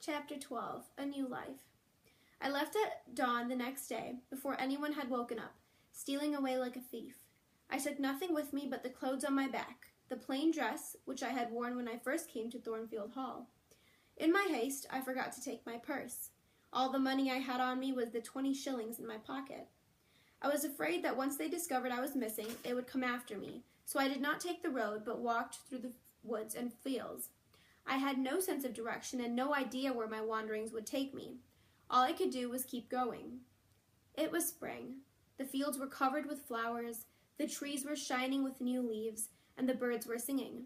Chapter 12, A New Life. I left at dawn the next day, before anyone had woken up, stealing away like a thief. I took nothing with me but the clothes on my back, the plain dress which I had worn when I first came to Thornfield Hall. In my haste, I forgot to take my purse. All the money I had on me was the 20 shillings in my pocket. I was afraid that once they discovered I was missing, they would come after me, so I did not take the road but walked through the woods and fields. I had no sense of direction and no idea where my wanderings would take me. All I could do was keep going. It was spring. The fields were covered with flowers, the trees were shining with new leaves, and the birds were singing.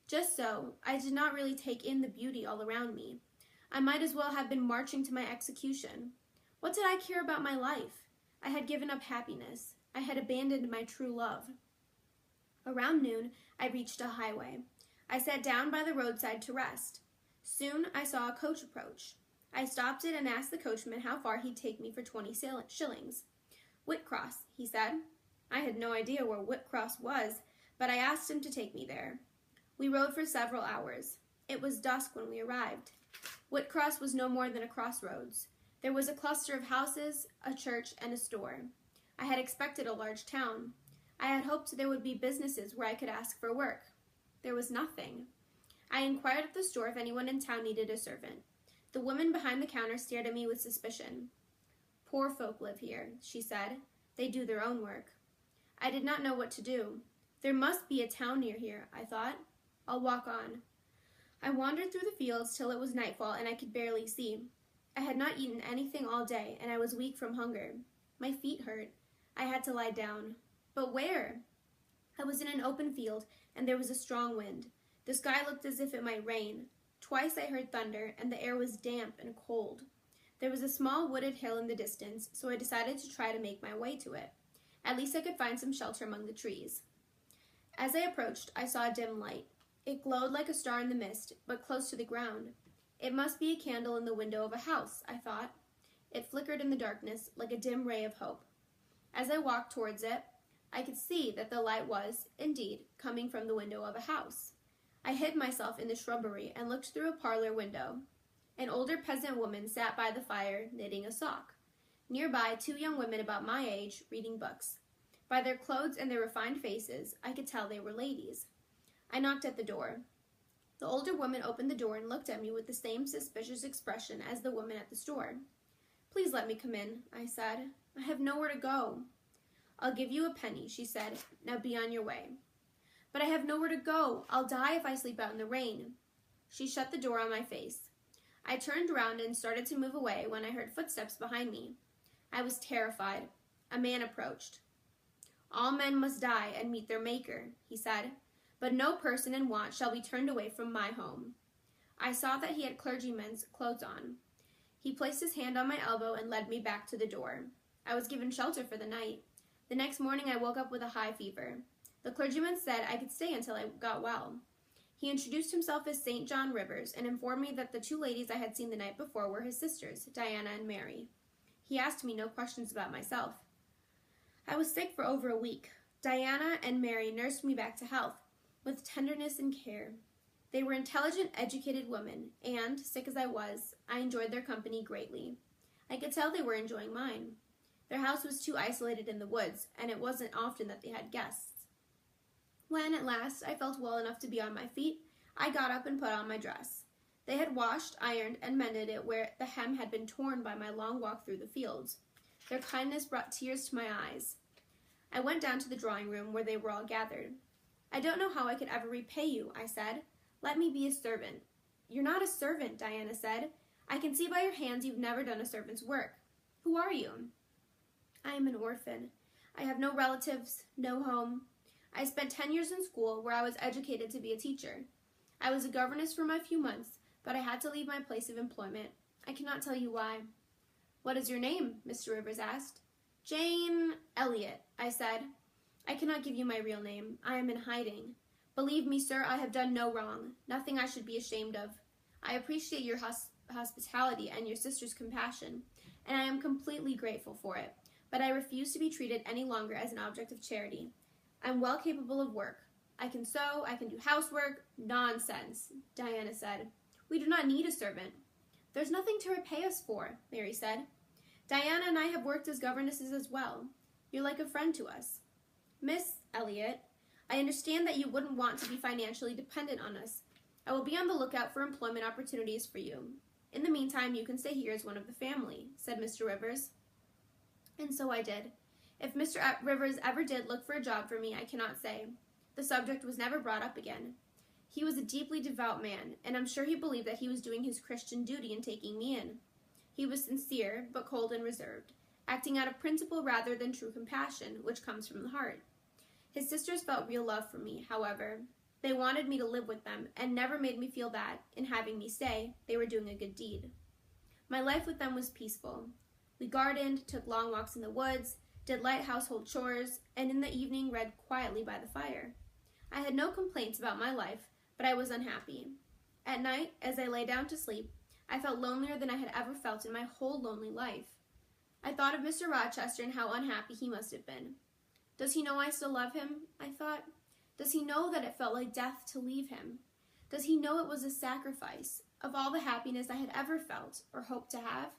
Just so, I did not really take in the beauty all around me. I might as well have been marching to my execution. What did I care about my life? I had given up happiness. I had abandoned my true love. Around noon, I reached a highway. I sat down by the roadside to rest. Soon I saw a coach approach. I stopped it and asked the coachman how far he'd take me for 20 shillings. Whitcross, he said. I had no idea where Whitcross was, but I asked him to take me there. We rode for several hours. It was dusk when we arrived. Whitcross was no more than a crossroads. There was a cluster of houses, a church, and a store. I had expected a large town. I had hoped there would be businesses where I could ask for work. There was nothing. I inquired at the store if anyone in town needed a servant. The woman behind the counter stared at me with suspicion. Poor folk live here, she said. They do their own work. I did not know what to do. There must be a town near here, I thought. I'll walk on. I wandered through the fields till it was nightfall and I could barely see. I had not eaten anything all day and I was weak from hunger. My feet hurt. I had to lie down. But where? I was in an open field and there was a strong wind. The sky looked as if it might rain. Twice I heard thunder, and the air was damp and cold. There was a small wooded hill in the distance, so I decided to try to make my way to it. At least I could find some shelter among the trees. As I approached, I saw a dim light. It glowed like a star in the mist, but close to the ground. It must be a candle in the window of a house, I thought. It flickered in the darkness like a dim ray of hope. As I walked towards it, I could see that the light was, indeed, coming from the window of a house. I hid myself in the shrubbery and looked through a parlor window. An older peasant woman sat by the fire, knitting a sock. Nearby, 2 young women about my age, reading books. By their clothes and their refined faces, I could tell they were ladies. I knocked at the door. The older woman opened the door and looked at me with the same suspicious expression as the woman at the store. Please let me come in, I said. I have nowhere to go. I'll give you a penny, she said. Now be on your way. But I have nowhere to go. I'll die if I sleep out in the rain. She shut the door on my face. I turned around and started to move away when I heard footsteps behind me. I was terrified. A man approached. All men must die and meet their Maker, he said, but no person in want shall be turned away from my home. I saw that he had clergyman's clothes on. He placed his hand on my elbow and led me back to the door. I was given shelter for the night. The next morning I woke up with a high fever. The clergyman said I could stay until I got well. He introduced himself as St. John Rivers and informed me that the 2 ladies I had seen the night before were his sisters, Diana and Mary. He asked me no questions about myself. I was sick for over a week. Diana and Mary nursed me back to health, with tenderness and care. They were intelligent, educated women, and, sick as I was, I enjoyed their company greatly. I could tell they were enjoying mine. Their house was too isolated in the woods, and it wasn't often that they had guests. When, at last, I felt well enough to be on my feet, I got up and put on my dress. They had washed, ironed, and mended it where the hem had been torn by my long walk through the fields. Their kindness brought tears to my eyes. I went down to the drawing room where they were all gathered. I don't know how I could ever repay you, I said. Let me be a servant. You're not a servant, Diana said. I can see by your hands you've never done a servant's work. Who are you? I am an orphan. I have no relatives, no home. I spent 10 years in school where I was educated to be a teacher. I was a governess for my few months, but I had to leave my place of employment. I cannot tell you why. What is your name? Mr. Rivers asked. Jane Elliot, I said. I cannot give you my real name. I am in hiding. Believe me, sir, I have done no wrong, nothing I should be ashamed of. I appreciate your hospitality and your sister's compassion, and I am completely grateful for it. But I refuse to be treated any longer as an object of charity. I'm well capable of work. I can sew, I can do housework. Nonsense, Diana said. We do not need a servant. There's nothing to repay us for, Mary said. Diana and I have worked as governesses as well. You're like a friend to us. Miss Elliot, I understand that you wouldn't want to be financially dependent on us. I will be on the lookout for employment opportunities for you. In the meantime, you can stay here as one of the family, said Mr. Rivers. And so I did. If Mr. Rivers ever did look for a job for me, I cannot say. The subject was never brought up again. He was a deeply devout man, and I'm sure he believed that he was doing his Christian duty in taking me in. He was sincere, but cold and reserved, acting out of principle rather than true compassion, which comes from the heart. His sisters felt real love for me, however. They wanted me to live with them, and never made me feel that, in having me stay, they were doing a good deed. My life with them was peaceful. We gardened, took long walks in the woods, did light household chores, and in the evening read quietly by the fire. I had no complaints about my life, but I was unhappy. At night, as I lay down to sleep, I felt lonelier than I had ever felt in my whole lonely life. I thought of Mr. Rochester and how unhappy he must have been. Does he know I still love him? I thought. Does he know that it felt like death to leave him? Does he know it was a sacrifice of all the happiness I had ever felt or hoped to have?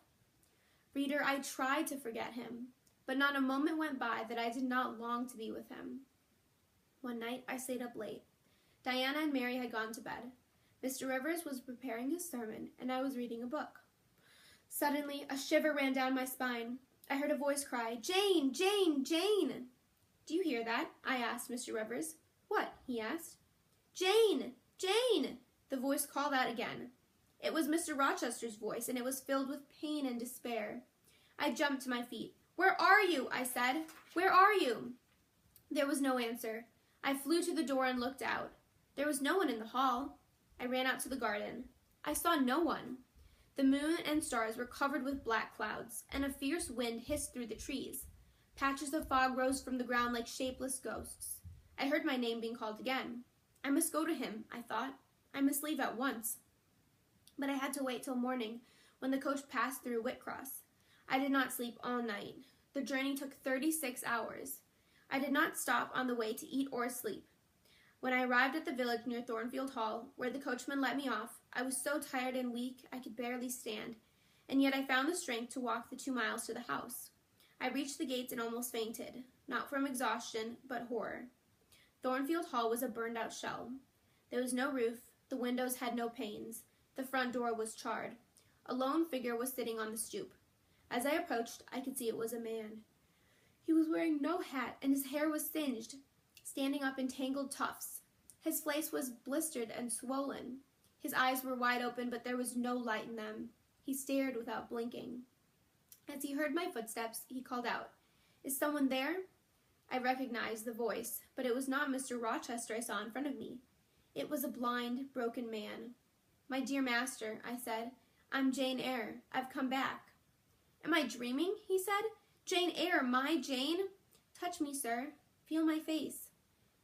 Reader, I tried to forget him, but not a moment went by that I did not long to be with him. One night I stayed up late. Diana and Mary had gone to bed. Mr. Rivers was preparing his sermon, and I was reading a book. Suddenly, a shiver ran down my spine. I heard a voice cry, "Jane! Jane! Jane!" "Do you hear that?" I asked Mr. Rivers. "What?" he asked. "Jane! Jane!" the voice called out again. It was Mr. Rochester's voice, and it was filled with pain and despair. I jumped to my feet. "Where are you?" I said. "Where are you?" There was no answer. I flew to the door and looked out. There was no one in the hall. I ran out to the garden. I saw no one. The moon and stars were covered with black clouds, and a fierce wind hissed through the trees. Patches of fog rose from the ground like shapeless ghosts. I heard my name being called again. I must go to him, I thought. I must leave at once. But I had to wait till morning, when the coach passed through Whitcross. I did not sleep all night. The journey took 36 hours. I did not stop on the way to eat or sleep. When I arrived at the village near Thornfield Hall, where the coachman let me off, I was so tired and weak I could barely stand, and yet I found the strength to walk the 2 miles to the house. I reached the gates and almost fainted, not from exhaustion, but horror. Thornfield Hall was a burned-out shell. There was no roof, the windows had no panes, the front door was charred. A lone figure was sitting on the stoop. As I approached, I could see it was a man. He was wearing no hat, and his hair was singed, standing up in tangled tufts. His face was blistered and swollen. His eyes were wide open, but there was no light in them. He stared without blinking. As he heard my footsteps, he called out, "Is someone there?" I recognized the voice, but it was not Mr. Rochester I saw in front of me. It was a blind, broken man. "My dear master," I said, "I'm Jane Eyre. I've come back." "Am I dreaming?" he said. "Jane Eyre, my Jane? Touch me, sir. Feel my face."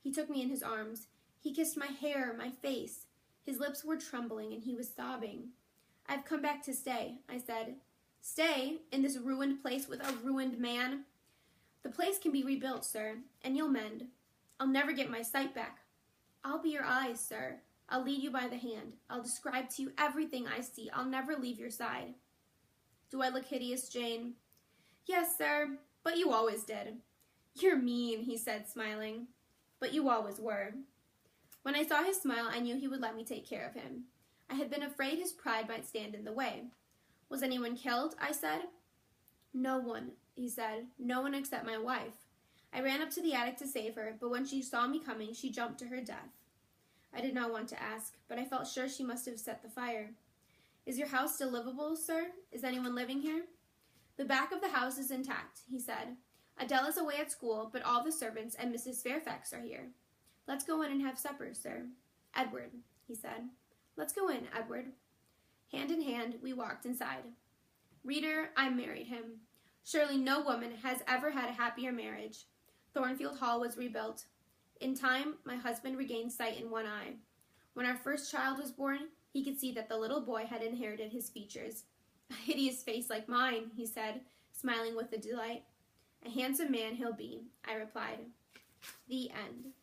He took me in his arms. He kissed my hair, my face. His lips were trembling, and he was sobbing. "I've come back to stay," I said. "Stay? In this ruined place with a ruined man?" "The place can be rebuilt, sir, and you'll mend. I'll never get my sight back. I'll be your eyes, sir. I'll lead you by the hand. I'll describe to you everything I see. I'll never leave your side." "Do I look hideous, Jane?" "Yes, sir, but you always did." "You're mean," he said, smiling. "But you always were." When I saw his smile, I knew he would let me take care of him. I had been afraid his pride might stand in the way. "Was anyone killed?" I said. "No one," he said. "No one except my wife. I ran up to the attic to save her, but when she saw me coming, she jumped to her death." I did not want to ask, but I felt sure she must have set the fire. "Is your house still livable, sir? Is anyone living here?" "The back of the house is intact," he said. "Adele is away at school, but all the servants and Mrs. Fairfax are here. Let's go in and have supper, sir." "Edward," he said. "Let's go in, Edward." Hand in hand, we walked inside. Reader, I married him. Surely no woman has ever had a happier marriage. Thornfield Hall was rebuilt. In time, my husband regained sight in one eye. When our first child was born, he could see that the little boy had inherited his features. "A hideous face like mine," he said, smiling with delight. "A handsome man he'll be," I replied. The end.